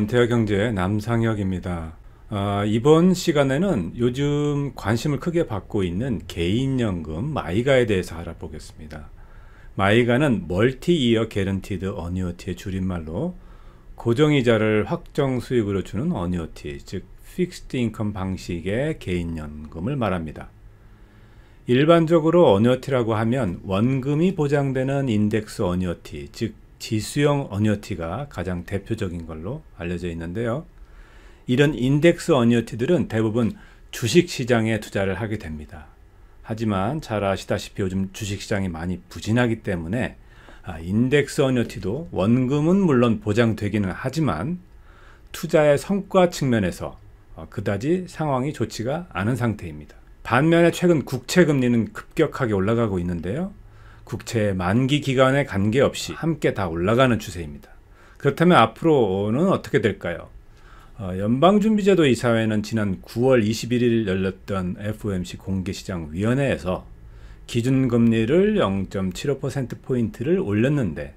은퇴와 경제 남상혁입니다. 이번 시간에는 요즘 관심을 크게 받고 있는 개인연금 마이가에 대해서 알아보겠습니다. 마이가는 멀티이어 개런티드 어니어티의 줄임말로 고정이자를 확정 수익으로 주는 어니어티, 즉 픽스드 인컴 방식의 개인연금을 말합니다. 일반적으로 어니어티라고 하면 원금이 보장되는 인덱스 어니어티, 즉 지수형 어니어티가 가장 대표적인 걸로 알려져 있는데요. 이런 인덱스 어니어티들은 대부분 주식시장에 투자를 하게 됩니다. 하지만 잘 아시다시피 요즘 주식시장이 많이 부진하기 때문에 인덱스 어니어티도 원금은 물론 보장되기는 하지만 투자의 성과 측면에서 그다지 상황이 좋지가 않은 상태입니다. 반면에 최근 국채금리는 급격하게 올라가고 있는데요. 국채의 만기 기간에 관계없이 함께 다 올라가는 추세입니다. 그렇다면 앞으로는 어떻게 될까요? 연방준비제도 이사회는 지난 9월 21일 열렸던 FOMC 공개시장위원회에서 기준금리를 0.75%포인트를 올렸는데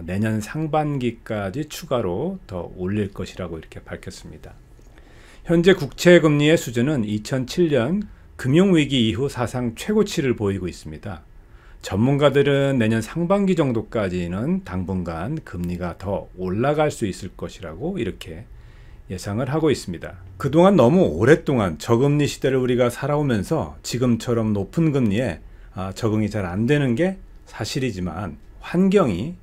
내년 상반기까지 추가로 더 올릴 것이라고 이렇게 밝혔습니다. 현재 국채금리의 수준은 2007년 금융위기 이후 사상 최고치를 보이고 있습니다. 전문가들은 내년 상반기 정도까지는 당분간 금리가 더 올라갈 수 있을 것이라고 이렇게 예상을 하고 있습니다. 그동안 너무 오랫동안 저금리 시대를 우리가 살아오면서 지금처럼 높은 금리에 적응이 잘 안 되는 게 사실이지만 환경이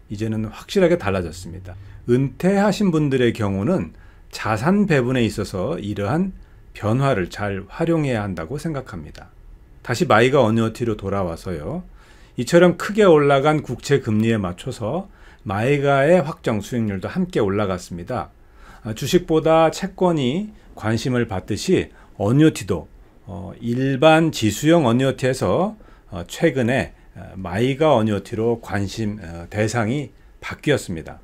이제는 확실하게 달라졌습니다. 은퇴하신 분들의 경우는 자산 배분에 있어서 이러한 변화를 잘 활용해야 한다고 생각합니다. 다시 마이가 어니어티로 돌아와서요. 이처럼 크게 올라간 국채 금리에 맞춰서 마이가의 확정 수익률도 함께 올라갔습니다. 주식보다 채권이 관심을 받듯이 어니어티도 일반 지수형 어니어티에서 최근에 마이가 어니어티로 관심 대상이 바뀌었습니다.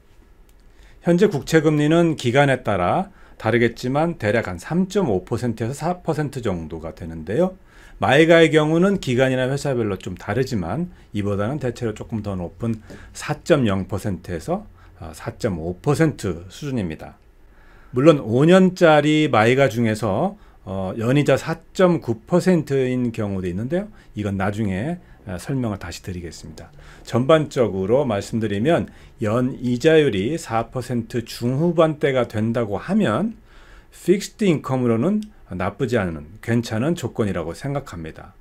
현재 국채금리는 기간에 따라 다르겠지만 대략 한 3.5%에서 4% 정도가 되는데요. 마이가의 경우는 기간이나 회사별로 좀 다르지만 이보다는 대체로 조금 더 높은 4.0%에서 4.5% 수준입니다. 물론 5년짜리 마이가 중에서 연이자 4.9%인 경우도 있는데요. 이건 나중에 설명을 다시 드리겠습니다. 전반적으로 말씀드리면 연이자율이 4% 중후반대가 된다고 하면 픽스드 인컴으로는 나쁘지 않은 괜찮은 조건이라고 생각합니다.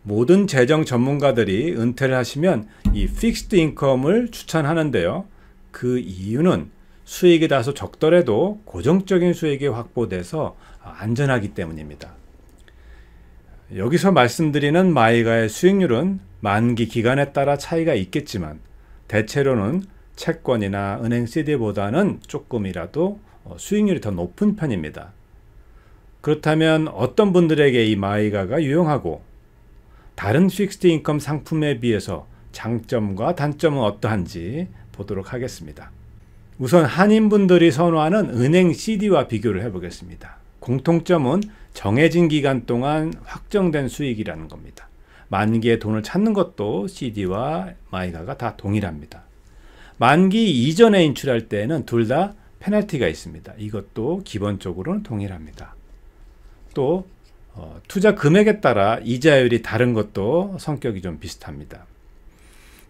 모든 재정 전문가들이 은퇴를 하시면 이 픽스드 인컴을 추천하는데요. 그 이유는 수익이 다소 적더라도 고정적인 수익이 확보돼서 안전하기 때문입니다. 여기서 말씀드리는 마이가의 수익률은 만기 기간에 따라 차이가 있겠지만 대체로는 채권이나 은행 CD보다는 조금이라도 수익률이 더 높은 편입니다. 그렇다면 어떤 분들에게 이 마이가가 유용하고 다른 픽스드 인컴 상품에 비해서 장점과 단점은 어떠한지 보도록 하겠습니다. 우선 한인분들이 선호하는 은행 CD와 비교를 해보겠습니다. 공통점은 정해진 기간 동안 확정된 수익이라는 겁니다. 만기에 돈을 찾는 것도 CD와 마이가가 다 동일합니다. 만기 이전에 인출할 때에는 둘 다 페널티가 있습니다. 이것도 기본적으로는 동일합니다. 또 투자 금액에 따라 이자율이 다른 것도 성격이 좀 비슷합니다.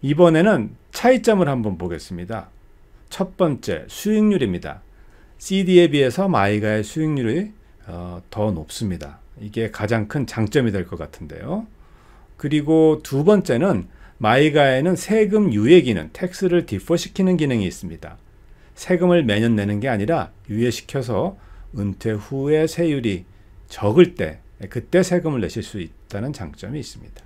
이번에는 차이점을 한번 보겠습니다. 첫 번째, 수익률입니다. CD에 비해서 마이가의 수익률이 더 높습니다. 이게 가장 큰 장점이 될 것 같은데요. 그리고 두 번째는 마이가에는 세금 유예 기능, 텍스를 디퍼시키는 기능이 있습니다. 세금을 매년 내는 게 아니라 유예시켜서 은퇴 후에 세율이 적을 때 그때 세금을 내실 수 있다는 장점이 있습니다.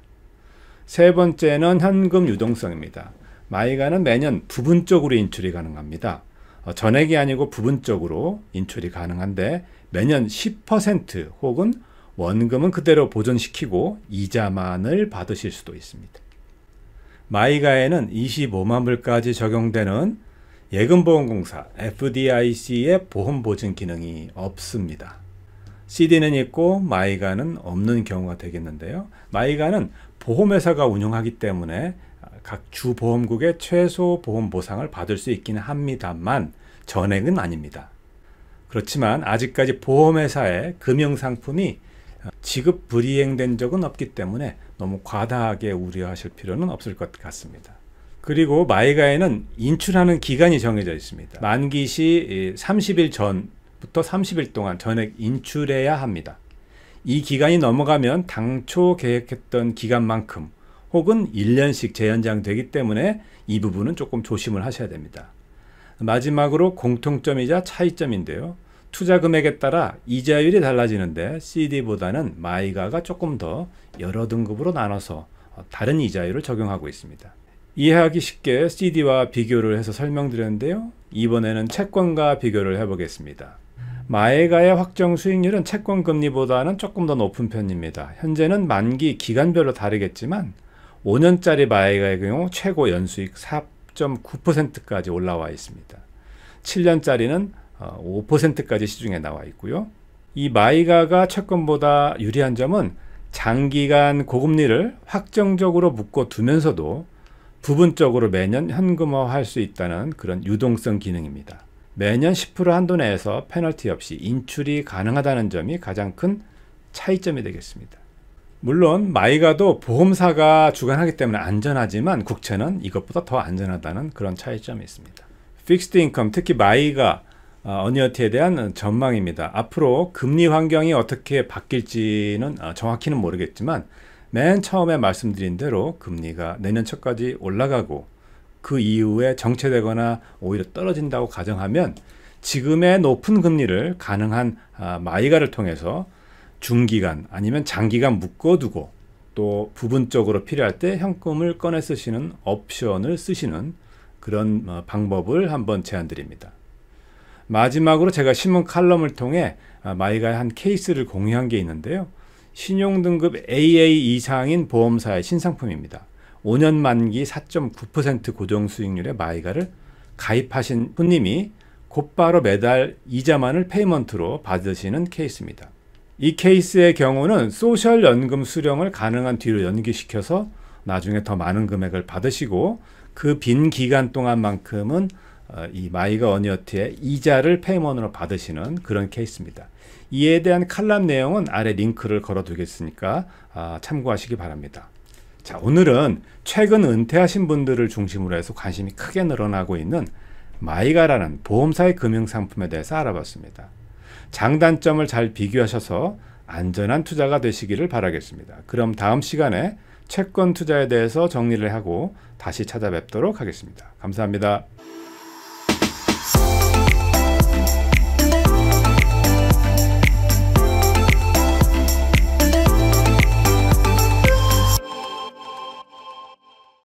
세 번째는 현금 유동성입니다. 마이가는 매년 부분적으로 인출이 가능합니다. 전액이 아니고 부분적으로 인출이 가능한데 매년 10% 혹은 원금은 그대로 보존시키고 이자만을 받으실 수도 있습니다. 마이가에는 25만 불까지 적용되는 예금보험공사 FDIC의 보험보증 기능이 없습니다. CD는 있고 마이가는 없는 경우가 되겠는데요. 마이가는 보험회사가 운영하기 때문에 각 주보험국의 최소 보험 보상을 받을 수 있기는 합니다만 전액은 아닙니다. 그렇지만 아직까지 보험회사의 금융상품이 지급 불이행된 적은 없기 때문에 너무 과다하게 우려하실 필요는 없을 것 같습니다. 그리고 마이가에는 인출하는 기간이 정해져 있습니다. 만기 시 30일 전부터 30일 동안 전액 인출해야 합니다. 이 기간이 넘어가면 당초 계획했던 기간만큼 혹은 1년씩 재연장되기 때문에 이 부분은 조금 조심을 하셔야 됩니다. 마지막으로 공통점이자 차이점인데요. 투자 금액에 따라 이자율이 달라지는데 CD보다는 마이가가 조금 더 여러 등급으로 나눠서 다른 이자율을 적용하고 있습니다. 이해하기 쉽게 CD와 비교를 해서 설명드렸는데요. 이번에는 채권과 비교를 해보겠습니다. 마이가의 확정 수익률은 채권 금리보다는 조금 더 높은 편입니다. 현재는 만기 기간별로 다르겠지만 5년짜리 마이가의 경우 최고 연수익 4.9%까지 올라와 있습니다. 7년짜리는 5%까지 시중에 나와 있고요. 이 마이가가 채권보다 유리한 점은 장기간 고금리를 확정적으로 묶어두면서도 부분적으로 매년 현금화할 수 있다는 그런 유동성 기능입니다. 매년 10% 한도 내에서 페널티 없이 인출이 가능하다는 점이 가장 큰 차이점이 되겠습니다. 물론 마이가도 보험사가 주관하기 때문에 안전하지만 국채는 이것보다 더 안전하다는 그런 차이점이 있습니다. 픽스드 인컴, 특히 마이가 어니어티에 대한 전망입니다. 앞으로 금리 환경이 어떻게 바뀔지는 정확히는 모르겠지만 맨 처음에 말씀드린 대로 금리가 내년 초까지 올라가고 그 이후에 정체되거나 오히려 떨어진다고 가정하면 지금의 높은 금리를 가능한 마이가를 통해서 중기간 아니면 장기간 묶어두고 또 부분적으로 필요할 때 현금을 꺼내 쓰시는 옵션을 쓰시는 그런 방법을 한번 제안드립니다. 마지막으로 제가 신문 칼럼을 통해 마이가의 한 케이스를 공유한 게 있는데요. 신용등급 AA 이상인 보험사의 신상품입니다. 5년 만기 4.9% 고정수익률의 마이가를 가입하신 손님이 곧바로 매달 이자만을 페이먼트로 받으시는 케이스입니다. 이 케이스의 경우는 소셜연금 수령을 가능한 뒤로 연기시켜서 나중에 더 많은 금액을 받으시고 그 빈 기간 동안만큼은 이 마이가 어니어티의 이자를 페이먼트로 받으시는 그런 케이스입니다. 이에 대한 칼럼 내용은 아래 링크를 걸어 두겠으니까 참고하시기 바랍니다. 자, 오늘은 최근 은퇴하신 분들을 중심으로 해서 관심이 크게 늘어나고 있는 마이가라는 보험사의 금융상품에 대해서 알아봤습니다. 장단점을 잘 비교하셔서 안전한 투자가 되시기를 바라겠습니다. 그럼 다음 시간에 채권 투자에 대해서 정리를 하고 다시 찾아뵙도록 하겠습니다. 감사합니다.